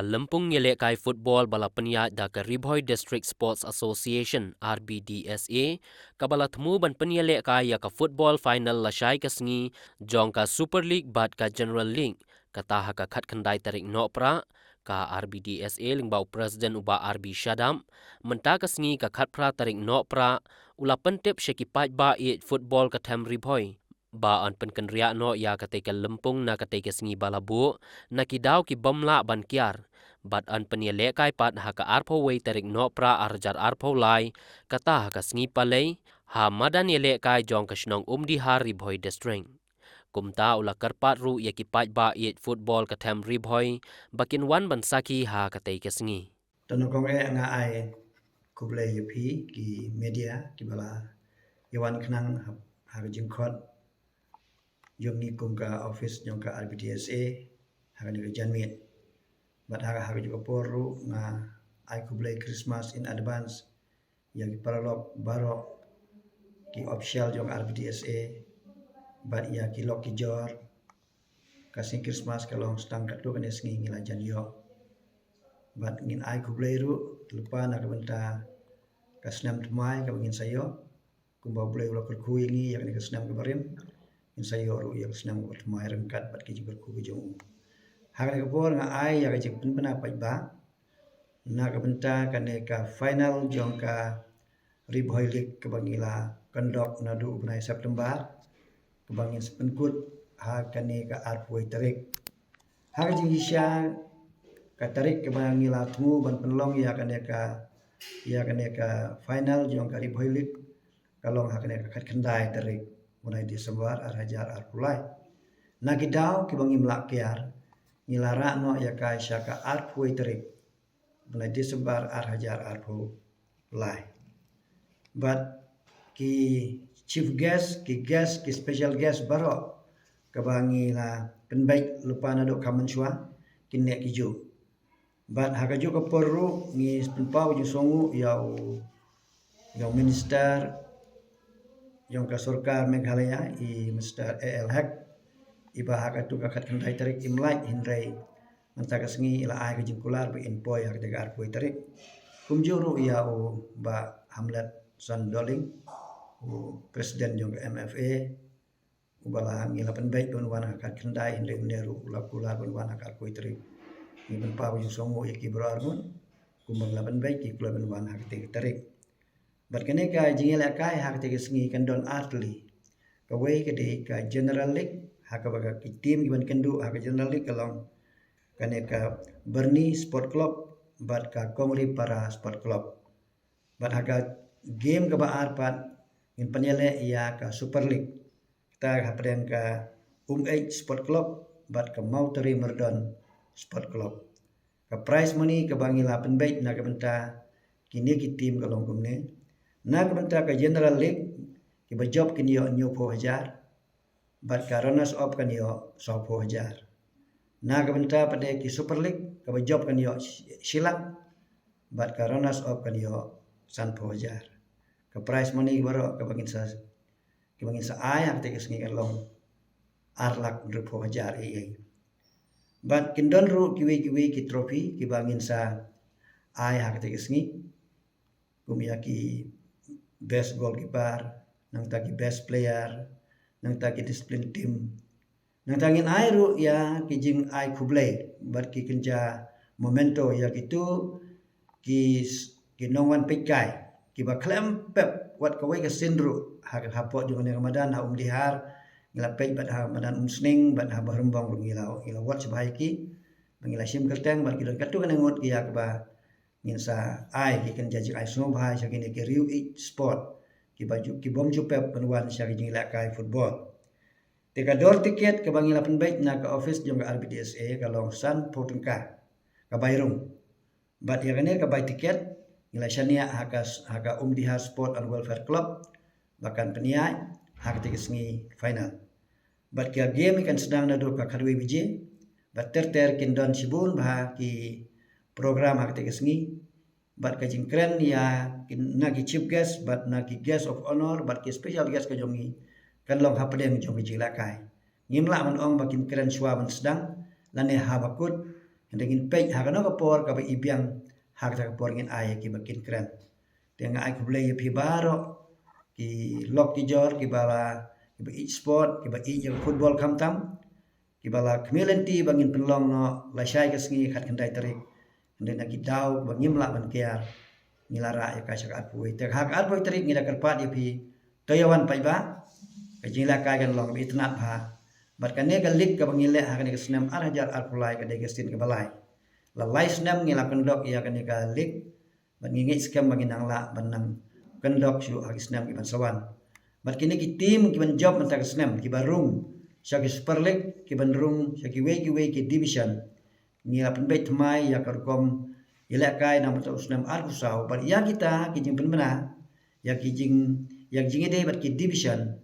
Lempung Yelekai Football bala peniat da ke Ribhoi District Sports Association RBDSA kabala temu ban penialekai ya ka football final lasai kesngi jong ka Super League bat ka General League kata ha ka khat khandai tarik nopra ka RBDSA lingbau Presiden uba RB Shadam menta kesngi ka khat pra tarik nopra ula pentip syekipaj ba it football ka Tem Ribhoi ba an penken ria no ya ketika lempung na ketika sengi balabu na kidau ki bomla ban kiar bat an peniale kai pat ha ka arpo wei tarik no pra arjar arpo lai kata ha ka sengi palei ha madan yele kai jong ka snong di hari boy district kumta ula karpat ru ya ki paj ba it football ka Tem Ribhoi bakin wan ban saki ha ketika sengi tanokong nga ai kublai yepi ki media ki bala yawan kenang har jingkot yung ni kum ka office yung ka RBDSA har ni janmit bat har juga poru nga ai kublai Christmas in advance yang paralog baro ki official yung RBDSA bat ya ki lok ki jor kasing Christmas kalong stang katu kan sengi ngila jan yo bat ngin ai kublai ru lupa na kabenta kasnam tumai ka ngin sayo kumba blai ula kurkui ngi yang ni kasnam kabarim in sayo ru yang senam ko tumai rengkat bat ki jiber ku jong har ka por nga ai ya ka jik pun pena pai ba na ka benta ka ne ka final jong ka Ribhoi League ka bangila kandok na du bunai September ka bangin sepenkut ha ka ne ka arpoi tarik har jing isya ka tarik ka bangila tumu ban penlong ya ka ne ka final jong ka Ribhoi League kalong ha ka ne ka khat khandai tarik mulai Desember arhajar arpulai nagidau ki bangi mlakyar nilara no ya kai syaka arpui terik mulai Desember arhajar arpulai but ki chief guest ki special guest baro kabangi la penbaik lupa na do kamensua kinne kiju but hakaju ka porru ni penpau ju songu yau minister yang ka Sarkar Meghalaya i Mr. A.L. Haq iba hak tu ka khat khandai tarik imlai hindrai mantaka sengi ila ai ka jingkular be inpoi hak de arpoi tarik kumjuru ya ba Hamlet San Doling presiden yang ka MFA ubala ngila penbaik don wana khat khandai hindrai uneru ula kular don wana ka arpoi tarik ni penpa ju songo ki berargun kumbang penbaik ki kula don wana hak de tarik bat kene ka jingel akai hak te sengi kan don artli ka wei ke de ka General League hak ka ki team giban kendu hak General League kalong kane ka Berni Sport Club bat ka Komri Para Sport Club bat hak game ka ba arpat in panele ya ka Super League kita hapreng ka 8 Sport Club bat ka Mauteri Merdon Sport Club ka prize money ka bangila penbaik na ka benta kini ki team kalong kumne na kabenta ka General League ki ba job kini yo 90,000 bat ka runners up kan yo 100,000 na kabenta pada ki Super League ka ba job kan yo silak bat ka runners up kan yo 100,000 ka prize money baro ka bangin sa ay ak te sengi kan long arlak 100,000 bat kindon ru kiwi ki trophy ki bangin sa ay ak te sengi kumia ki best goalkeeper, nang tagi best player, nang tagi discipline team. Nang tangin airu ya kijing ai kublai, bat ki kenja momento ya gitu ki nongwan pekai, ki ba klempep wat kawai ka sindru hak hapot jong ne Ramadan ha dihar ngila pej bat ha Ramadan sning bat ha barembang ngila wat sebai ki ngila sim kerteng bat ki katu kan ngot ki ya ba sa ai ki kan jaji ai sno bhai sa ki riu sport ki baju ki bom jupep penwan sa ki jingla kai football te ka dor tiket ke bangila penbaik na ka office jong RBDSA ka long san potengka ka bayrung bat ya ka bay tiket ngila shania haka Umdiha Sport and Welfare Club bahkan peniai hak te sengi final bat ka game kan sedang na do ka kadwe biji bat ter kin don sibun bah ki program hak te sengi bat ka jingkren ya nagi chief guest bat nagi guest of honor bat ki special guest ka jongi kan long hapdeng jongi jilakai ngimla man ong bakin kren suwa man sedang lane habakut Ndengin pej hakano kapor ka ibiang hak ta kapor ngin ai ki bakin kren. Dengan ai kuble ye pi baro ki lok ki jor ki bala ki ba sport ki ba football kamtam ki bala community bangin penlong no la shai ka sngi khat kendai tarik ndena ki dau ba ngimla ban kiar ngilara ya ka sak apui te hak apui tarik ngila karpat ye pi toyawan pai ba ka jingla ka gan long bi tnat ba bat kan ne ga lik ka bangile ha kan ke snam ar hajar ar pulai ka de gestin ke balai la lai snam ngila kendok ya kan ka lik ban ngi skam bangin angla banang kendok su ha snam ki ban sawan bat kini ki tim ki ban job mentak snam ki barung syaki super league ki ban rung syaki we ki division ngila pen bet mai ya karkom ila kai nam ta snam ar kusau bat ya kita ki jing penmena ya ki jing yak jing ide bat ki division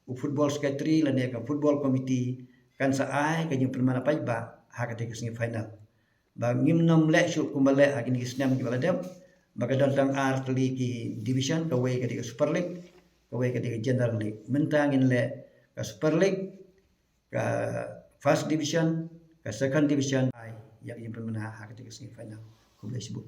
u football secretary la ne ka football committee kan sa ai ka jing penmena pai ba ha ka te ki final ba ngim nom le su kumbale ha ki snam ki bala dem baga dantang ar tli ki division ka we ka di super league ka we ka di general league mentangin le ka super league ka first division ka second division ai yang implemena ha ka di final ko boleh sebut